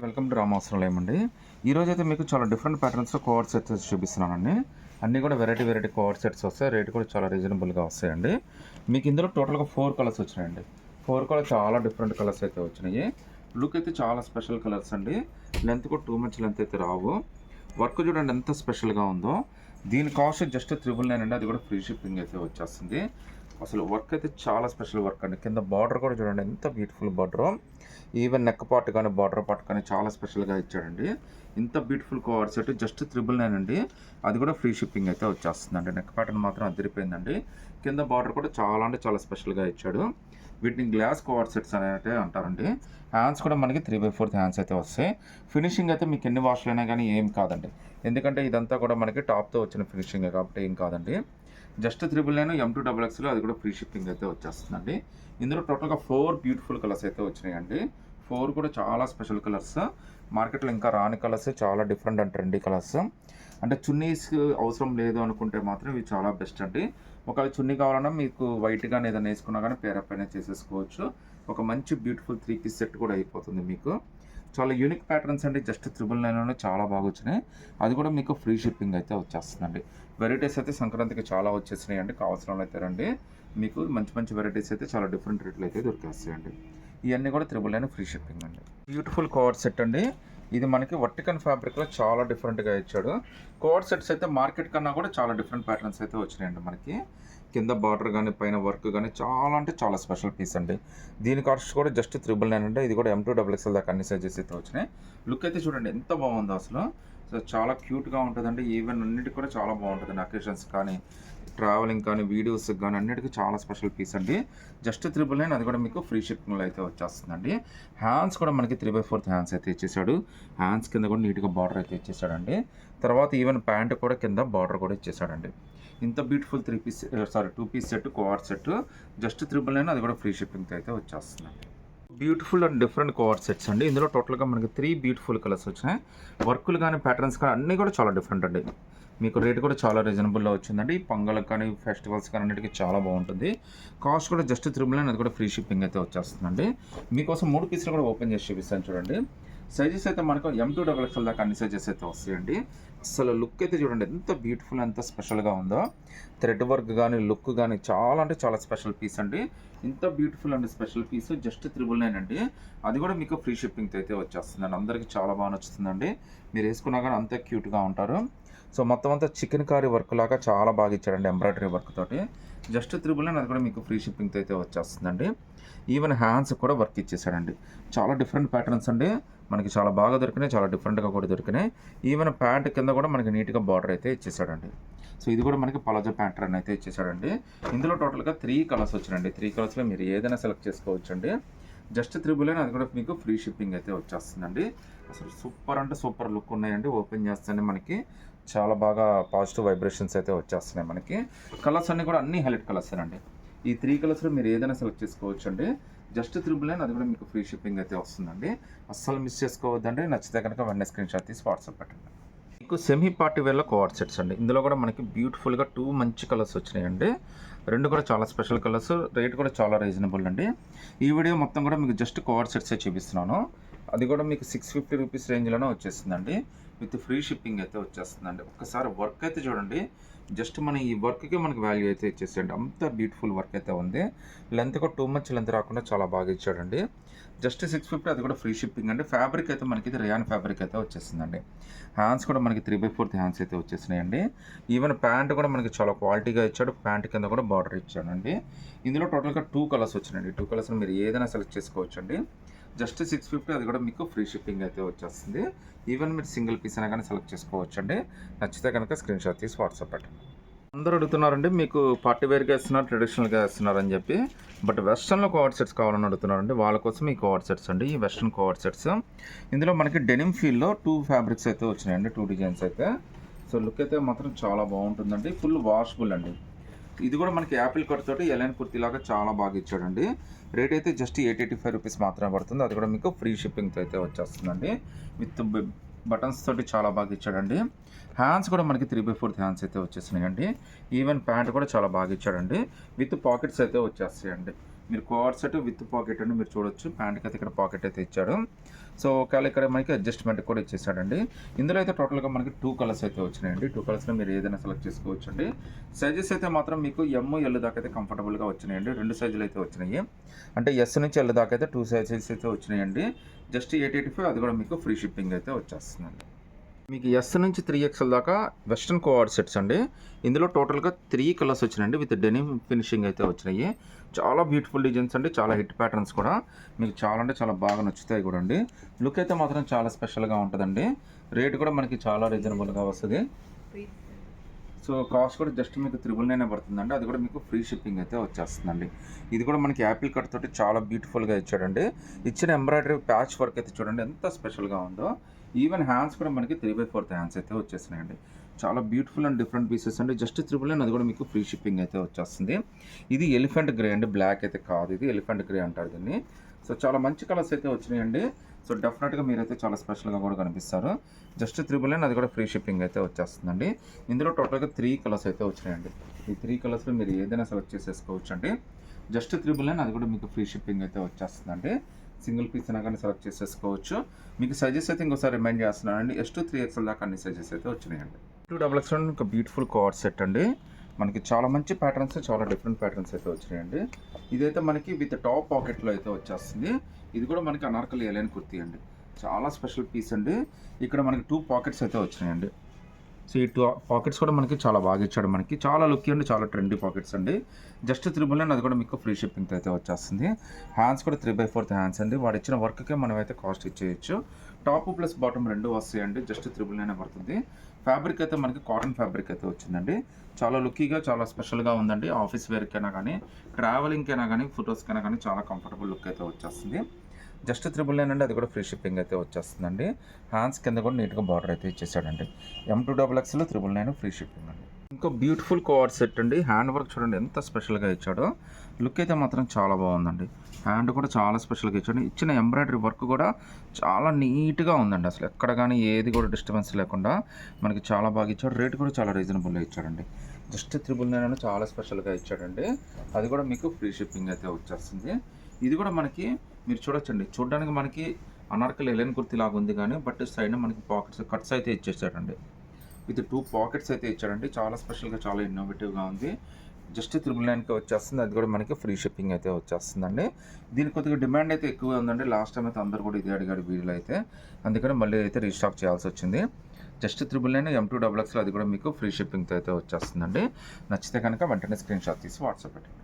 Welcome to రామావసరం అండి. ఈరోజు అయితే మీకు చాలా డిఫరెంట్ ప్యాటర్న్స్లో కోఆర్డ్ సెట్స్ చూపిస్తున్నానండి. అన్నీ కూడా వెరైటీ కోఆర్డ్ సెట్స్ వస్తాయి. రేట్ కూడా చాలా రీజనబుల్గా వస్తాయండి. మీకు ఇందులో టోటల్గా 4 కలర్స్ వచ్చినాయండి. 4 కలర్స్ చాలా డిఫరెంట్ కలర్స్ అయితే వచ్చినాయి. లుక్ అయితే చాలా స్పెషల్ కలర్స్ అండి. లెంత్ కూడా టూ మచ్ లెంత్ అయితే రావు. వర్క్ చూడండి ఎంత స్పెషల్గా ఉందో. దీని కాస్ట్ జస్ట్ 999 అండి. అది కూడా ఫ్రీ షిప్పింగ్ అయితే వచ్చేస్తుంది. అసలు వర్క్ అయితే చాలా స్పెషల్ వర్క్ అండి. కింద బార్డర్ కూడా చూడండి ఎంత beautiful border. Even neck part కానీ బార్డర్ పార్ట్ కానీ చాలా స్పెషల్గా ఇచ్చాడండి. ఇంత బ్యూటిఫుల్ కోఆర్డ్ సెట్ జస్ట్ 999 అండి. అది కూడా ఫ్రీ షిప్పింగ్ అయితే వచ్చేస్తుందండి. నెక్ ప్యాటర్న్ మాత్రం అదిరిపోయిందండి. కింద బార్డర్ కూడా చాలా అంటే చాలా స్పెషల్గా ఇచ్చాడు. వీటిని గ్లాస్ కోఆర్డ్ సెట్స్ అనేది అంటారండి. హ్యాండ్స్ కూడా మనకి 3/4 హ్యాండ్స్ అయితే వస్తాయి. ఫినిషింగ్ అయితే మీకు ఎన్ని వాష్లు అయినా కానీ ఏం కాదండి. ఎందుకంటే ఇదంతా కూడా మనకి టాప్తో వచ్చిన ఫినిషింగ్ కాబట్టి ఏం కాదండి. జస్ట్ 999 M2XXలో అది కూడా ఫ్రీ షిప్పింగ్ అయితే వచ్చేస్తుందండి. ఇందులో టోటల్గా 4 బ్యూటిఫుల్ కలర్స్ అయితే వచ్చినాయండి. 4 కూడా చాలా స్పెషల్ కలర్స్. మార్కెట్లో ఇంకా రాని కలర్స్, చాలా డిఫరెంట్ అండ్ ట్రెండీ కలర్స్. అంటే చున్నీస్ అవసరం లేదు అనుకుంటే మాత్రం ఇవి చాలా బెస్ట్ అండి. ఒకవేళ చున్నీ కావాలన్నా మీకు వైట్ కానీ ఏదైనా వేసుకున్నా కానీ పేరప్ అయినా చేసేసుకోవచ్చు. ఒక మంచి బ్యూటిఫుల్ 3 పీస్ సెట్ కూడా అయిపోతుంది మీకు. చాలా యూనిక్ ప్యాటర్న్స్ అండి. జస్ట్ 999 చాలా బాగా వచ్చినాయి. అది కూడా మీకు ఫ్రీ షిప్పింగ్ అయితే వచ్చేస్తుందండి. వెరైటీస్ అయితే సంక్రాంతికి చాలా వచ్చేసినాయి అండి. కావాల్సిన వాళ్ళు అయితే రండి. మీకు మంచి వెరైటీస్ అయితే చాలా డిఫరెంట్ రేట్లు అయితే దొరికేస్తాయండి. ఇవన్నీ కూడా 999 ఫ్రీ షిప్పింగ్ అండి. బ్యూటిఫుల్ కోఆర్డ్ సెట్ అండి. ఇది మనకి వర్టికన్ ఫ్యాబ్రిక్లో చాలా డిఫరెంట్గా ఇచ్చాడు. కోఆర్డ్ సెట్స్ అయితే మార్కెట్ కన్నా కూడా చాలా డిఫరెంట్ ప్యాటర్న్స్ అయితే వచ్చినాయండి మనకి. కింద బార్డర్ కానీ పైన వర్క్ కానీ చాలా అంటే చాలా స్పెషల్ పీస్ అండి. దీని కాస్ట్ కూడా జస్ట్ 999 అంటే ఇది కూడా M2XXL దాకా అన్ని సైజెస్ అయితే వచ్చినాయి. లుక్ అయితే చూడండి ఎంత బాగుందో అసలు. సో చాలా క్యూట్గా ఉంటుందండి. ఈవెన్ అన్నిటికి కూడా చాలా బాగుంటుందండి. అకేషన్స్ కానీ ట్రావెలింగ్ కానీ వీడియోస్ కానీ అన్నిటికీ చాలా స్పెషల్ పీస్ అండి. జస్ట్ 999 అది కూడా మీకు ఫ్రీ షిప్పింగ్లో అయితే వచ్చేస్తుందండి. హ్యాండ్స్ కూడా మనకి 3/4 హ్యాండ్స్ అయితే ఇచ్చేసాడు. హ్యాండ్స్ కింద కూడా నీట్గా బార్డర్ అయితే ఇచ్చేసాడండి. తర్వాత ఈవెన్ ప్యాంట్ కూడా కింద బార్డర్ కూడా ఇచ్చేసాడండి. ఇంత beautiful 2 piece set coord set just 999 అది కూడా ఫ్రీ షిప్పింగ్తో అయితే వచ్చేస్తుందండి. Beautiful and different coord sets అండి. ఇందులో టోటల్గా మనకి 3 బ్యూటిఫుల్ కలర్స్ వచ్చినాయి. వర్కులు కానీ ప్యాటర్న్స్ కానీ అన్నీ కూడా చాలా డిఫరెంట్ అండి. మీకు రేట్ కూడా చాలా రీజనబుల్లో వచ్చిందండి. పంగలకు కానీ ఫెస్టివల్స్ కానీ అన్నిటికీ చాలా బాగుంటుంది. కాస్ట్ కూడా జస్ట్ 999 అది కూడా ఫ్రీ షిప్పింగ్ అయితే వచ్చేస్తుందండి. మీకోసం 3 పీసులు కూడా ఓపెన్ చేసి చూపిస్తాను చూడండి. సైజెస్ అయితే మనకు M2XXL దాకా అన్ని సైజెస్ అయితే వస్తాయండి. అసలు లుక్ అయితే చూడండి ఎంత బ్యూటిఫుల్ ఎంత స్పెషల్గా ఉందో. థ్రెడ్ వర్క్ కానీ లుక్ కానీ చాలా అంటే చాలా స్పెషల్ పీస్ అండి. ఇంత beautiful and special piece just 999 అండి. అది కూడా మీకు ఫ్రీ షిప్పింగ్తో అయితే వచ్చేస్తుందండి. అందరికీ చాలా బాగా నచ్చుతుందండి. మీరు వేసుకున్నా కానీ అంతే క్యూట్గా ఉంటారు. సో మొత్తం అంతా చికెన్ కారీ వర్క్ లాగా చాలా బాగా ఇచ్చాడండి ఎంబ్రాయిడరీ వర్క్ తోటి. జస్ట్ 999 అది కూడా మీకు ఫ్రీ షిప్పింగ్తో అయితే వచ్చేస్తుందండి. ఈవెన్ హ్యాండ్స్ కూడా వర్క్ ఇచ్చేసాడండి. చాలా డిఫరెంట్ ప్యాటర్న్స్ అండి. మనకి చాలా బాగా దొరికినాయి. చాలా డిఫరెంట్గా కూడా దొరికినాయి. ఈవెన్ ప్యాంట్ కింద కూడా మనకి నీట్గా బార్డర్ అయితే ఇచ్చేసాడండి. సో ఇది కూడా మనకి పలాజో ప్యాటర్న్ అయితే ఇచ్చేసాడండి. ఇందులో టోటల్గా 3 కలర్స్ వచ్చినాయండి. 3 కలర్స్లో మీరు ఏదైనా సెలెక్ట్ చేసుకోవచ్చండి. జస్ట్ 999 అది కూడా మీకు ఫ్రీ షిప్పింగ్ అయితే వచ్చేస్తుందండి. అసలు సూపర్ అంటే సూపర్ లుక్ ఉన్నాయండి. ఓపెన్ చేస్తేనే మనకి చాలా బాగా పాజిటివ్ వైబ్రేషన్స్ అయితే వచ్చేస్తున్నాయి మనకి. కలర్స్ అన్నీ కూడా అన్ని హైలైట్ కలర్స్ అండి. ఈ 3 కలర్స్లో మీరు ఏదైనా సెలెక్ట్ చేసుకోవచ్చు అండి. జస్ట్ 999 అది కూడా మీకు ఫ్రీ షిప్పింగ్ అయితే వస్తుందండి. అస్సలు మిస్ చేసుకోవద్దండి. నచ్చితే కనుక వెంటనే స్క్రీన్ షాట్ తీసి వాట్సాప్ పెట్టండి. మీకు సెమీ పార్టీ వేర్లో కోఆర్డ్ సెట్స్ అండి. ఇందులో కూడా మనకి బ్యూటిఫుల్గా 2 మంచి కలర్స్ వచ్చినాయండి. 2 కూడా చాలా స్పెషల్ కలర్స్. రేట్ కూడా చాలా రీజనబుల్ అండి. ఈ వీడియో మొత్తం కూడా మీకు జస్ట్ కోఆర్డ్ సెట్సే చూపిస్తున్నాను. అది కూడా మీకు 650 రూపీస్ రేంజ్లోనే వచ్చేస్తుందండి. విత్ ఫ్రీ షిప్పింగ్ అయితే వచ్చేస్తుందండి. ఒక్కసారి వర్క్ అయితే చూడండి. జస్ట్ మన ఈ వర్క్కి మనకి వాల్యూ అయితే ఇచ్చేసేయండి. అంత బ్యూటిఫుల్ వర్క్ అయితే ఉంది. లెంత్ కూడా టూ మచ్ లెంత్ రాకుండా చాలా బాగా ఇచ్చాడండి. జస్ట్ 650 అది కూడా ఫ్రీ షిప్పింగ్ అండి. ఫ్యాబ్రిక్ అయితే మనకి ఇది రేయాన్ ఫ్యాబ్రిక్ అయితే వచ్చేసిందండి. హ్యాండ్స్ కూడా మనకి 3/4 హ్యాండ్స్ అయితే వచ్చేసినాయండి. ఈవెన్ ప్యాంట్ కూడా మనకి చాలా క్వాలిటీగా ఇచ్చాడు. ప్యాంట్ కింద కూడా బార్డర్ ఇచ్చాడండి. ఇందులో టోటల్గా 2 కలర్స్ వచ్చినాయండి. 2 కలర్స్ మీరు ఏదైనా సెలెక్ట్ చేసుకోవచ్చు అండి. జస్ట్ 650 అది కూడా మీకు ఫ్రీ షిప్పింగ్ అయితే వచ్చేస్తుంది. ఈవెన్ మీరు సింగిల్ పీస్ అయినా కానీ సెలెక్ట్ చేసుకోవచ్చు అండి. నచ్చితే కనుక స్క్రీన్ షాట్ తీసి వాట్సాప్ పెట్టండి. అందరూ అడుగుతున్నారండి మీకు పార్టీ వేర్గా ఇస్తున్నారు, ట్రెడిషనల్గా ఇస్తున్నారు అని చెప్పి. బట్ వెస్ట్రన్లో కోఆర్డ్ సెట్స్ కావాలని అడుగుతున్నారండి. వాళ్ళ కోసం ఈ కోఆర్డ్ సెట్స్ అండి. ఈ వెస్ట్రన్ కోఆర్డ్ సెట్స్ ఇందులో మనకి డెనిమ్ ఫీల్డ్లో 2 ఫ్యాబ్రిక్స్ అయితే వచ్చినాయండి. 2 డిజైన్స్ అయితే. సో లుక్ అయితే మాత్రం చాలా బాగుంటుందండి. ఫుల్ వాషబుల్ అండి. ఇది కూడా మనకి యాపిల్ కట్ తోటి ఎలైన్ కుర్తీ లాగా చాలా బాగా ఇచ్చాడండి. రేట్ అయితే జస్ట్ 885 రూపీస్ మాత్రమే పడుతుంది. అది కూడా మీకు ఫ్రీ షిప్పింగ్తో అయితే వచ్చేస్తుందండి. విత్ బటన్స్ తోటి చాలా బాగా ఇచ్చాడండి. హ్యాండ్స్ కూడా మనకి 3/4 హ్యాండ్స్ అయితే వచ్చేసినాయండి. ఈవెన్ ప్యాంట్ కూడా చాలా బాగా ఇచ్చాడండి. విత్ పాకెట్స్ అయితే వచ్చేస్తాయండి. మీరు కోఆర్డ్ సెట్ విత్ పాకెట్ అండి మీరు చూడొచ్చు. ప్యాంట్కి అయితే ఇక్కడ పాకెట్ అయితే ఇచ్చాడు. సో ఒకవేళ ఇక్కడ మనకి అడ్జస్ట్మెంట్ కూడా ఇచ్చేసాడండి. ఇందులో అయితే టోటల్గా మనకి 2 కలర్స్ అయితే వచ్చినాయండి. 2 కలర్స్లో మీరు ఏదైనా సెలెక్ట్ చేసుకోవచ్చు అండి. సైజెస్ అయితే మాత్రం మీకు ఎమ్ ఎల్ దాకా అయితే కంఫర్టబుల్గా వచ్చినాయండి. 2 సైజులు అయితే వచ్చినాయి. అంటే ఎస్ నుంచి ఎల్ దాకా అయితే 2 సైజెస్ అయితే వచ్చినాయండి. జస్ట్ 885 అది కూడా మీకు ఫ్రీ షిప్పింగ్ అయితే వచ్చేస్తుందండి. మీకు ఎస్ నుంచి 3XL దాకా వెస్ట్రన్ కోఆర్డ్ సెట్స్ అండి. ఇందులో టోటల్గా 3 కలర్స్ వచ్చినాయండి. విత్ డెనిమ్ ఫినిషింగ్ అయితే వచ్చినాయి. చాలా బ్యూటిఫుల్ డిజైన్స్ అండి. చాలా హిట్ ప్యాటర్న్స్ కూడా మీకు చాలా అంటే చాలా బాగా నచ్చుతాయి కూడా అండి. లుక్ అయితే మాత్రం చాలా స్పెషల్గా ఉంటుందండి. రేట్ కూడా మనకి చాలా రీజనబుల్గా వస్తుంది. సో కాస్ట్ కూడా జస్ట్ మీకు 999 పడుతుందండి. అది కూడా మీకు ఫ్రీ షిప్పింగ్ అయితే వచ్చేస్తుందండి. ఇది కూడా మనకి యాపిల్ కట్ తోటి చాలా బ్యూటిఫుల్గా ఇచ్చాడండి. ఇచ్చిన ఎంబ్రాయిడరీ ప్యాచ్ వర్క్ అయితే చూడండి ఎంత స్పెషల్గా ఉందో. ఈవెన్ హ్యాండ్స్ కూడా మనకి 3/4 హ్యాండ్స్ అయితే వచ్చేసినాయండి. చాలా బ్యూటిఫుల్ అండ్ డిఫరెంట్ పీసెస్ అండి. జస్ట్ 999 అది కూడా మీకు ఫ్రీ షిప్పింగ్ అయితే వచ్చేస్తుంది. ఇది ఎలిఫెంట్ గ్రే అండి, బ్లాక్ అయితే కాదు. ఇది ఎలిఫెంట్ గ్రే అంటారు దీన్ని. సో చాలా మంచి కలర్స్ అయితే వచ్చినాయండి. సో డెఫినెట్గా మీరైతే చాలా స్పెషల్గా కూడా కనిపిస్తారు. జస్ట్ 999 అది కూడా ఫ్రీ షిప్పింగ్ అయితే వచ్చేస్తుందండి. ఇందులో టోటల్గా 3 కలర్స్ అయితే వచ్చినాయండి. ఈ 3 కలర్స్లో మీరు ఏదైనా సెలెక్ట్ చేసేసుకోవచ్చు అండి. జస్ట్ 999 అది కూడా మీకు ఫ్రీ షిప్పింగ్ అయితే వచ్చేస్తుందండి. సింగిల్ పీస్ అయినా కానీ సెలెక్ట్ చేసేసుకోవచ్చు. మీకు సైజెస్ అయితే ఇంకోసారి రిమైండ్ చేస్తున్నానండి. ఎస్ టు 3XL దాకా అన్ని సైజెస్ అయితే వచ్చినాయండి. 2XXL ఒక బ్యూటిఫుల్ కోఆర్డ్ సెట్ అండి. మనకి చాలా మంచి ప్యాటర్న్స్, చాలా డిఫరెంట్ ప్యాటర్న్స్ అయితే వచ్చినాయండి. ఇదైతే మనకి విత్ టాప్ పాకెట్లో అయితే వచ్చేస్తుంది. ఇది కూడా మనకి అనార్కలి ఎలైన్ కుర్తీ అండి. చాలా స్పెషల్ పీస్ అండి. ఇక్కడ మనకి 2 పాకెట్స్ అయితే వచ్చినాయండి. సో ఈ 2 పాకెట్స్ కూడా మనకి చాలా బాగా ఇచ్చాడు. మనకి చాలా లుక్ అండి, చాలా ట్రెండీ పాకెట్స్ అండి. జస్ట్ 999 అది కూడా మీకు ఫ్రీ షిప్పింగ్ అయితే వచ్చేస్తుంది. హ్యాండ్స్ కూడా 3/4 హ్యాండ్స్ అండి. వాడు ఇచ్చిన వర్క్కే మనం అయితే కాస్ట్ ఇచ్చేయచ్చు. టాప్ ప్లస్ బాటమ్ 2 వస్తాయండి. జస్ట్ 999 పడుతుంది. ఫ్యాబ్రిక్ అయితే మనకి కాటన్ ఫ్యాబ్రిక్ అయితే వచ్చిందండి. చాలా లుక్కీగా, చాలా స్పెషల్గా ఉందండి. ఆఫీస్ వేర్కైనా కానీ, ట్రావెలింగ్కైనా కానీ, ఫొటోస్కైనా కానీ చాలా కంఫర్టబుల్ లుక్ అయితే వచ్చేస్తుంది. జస్ట్ 999 అండి. అది కూడా ఫ్రీ షిప్పింగ్ అయితే వచ్చేస్తుందండి. హ్యాండ్స్ కింద కూడా నీట్గా బార్డర్ అయితే ఇచ్చేసాడండి. M2XXL 999 ఫ్రీ షిప్పింగ్ అండి. ఇంకో బ్యూటిఫుల్ కోఆర్డ్ సెట్ అండి. హ్యాండ్ వర్క్ చూడండి ఎంత స్పెషల్గా ఇచ్చాడో. లుక్ అయితే మాత్రం చాలా బాగుందండి. హ్యాండ్ కూడా చాలా స్పెషల్గా ఇచ్చాడు. ఇచ్చిన ఎంబ్రాయిడరీ వర్క్ కూడా చాలా నీట్గా ఉందండి. అసలు ఎక్కడ కానీ ఏది కూడా డిస్టర్బెన్స్ లేకుండా మనకి చాలా బాగా ఇచ్చాడు. రేట్ కూడా చాలా రీజనబుల్గా ఇచ్చాడండి. జస్ట్ 999 చాలా స్పెషల్గా ఇచ్చాడండి. అది కూడా మీకు ఫ్రీ షిప్పింగ్ అయితే వచ్చేస్తుంది. ఇది కూడా మనకి మీరు చూడొచ్చండి. చూడడానికి మనకి అనార్కలి ఎలైన్ కుర్తీ లాగా ఉంది కానీ బట్ సైడ్ మనకి పాకెట్స్ కట్స్ అయితే ఇచ్చేసాడండి. విత్ 2 పాకెట్స్ అయితే ఇచ్చాడండి. చాలా స్పెషల్గా, చాలా ఇన్నోవేటివ్గా ఉంది. జస్ట్ 999కి వచ్చేస్తుంది. అది కూడా మనకి ఫ్రీ షిప్పింగ్ అయితే వచ్చేస్తుందండి. దీనికి కొద్దిగా డిమాండ్ అయితే ఎక్కువ ఉందండి. లాస్ట్ టైం అయితే అందరు కూడా ఇది అడిగాడు వీడియోలో అయితే. అందుకని మళ్ళీ అయితే రీస్టాక్ చేయాల్సి వచ్చింది. జస్ట్ 999 M2XXL అది కూడా మీకు ఫ్రీ షిప్పింగ్తో అయితే వచ్చేస్తుందండి. నచ్చితే కనుక వెంటనే స్క్రీన్ షాట్ తీసి వాట్సాప్ పెట్టండి.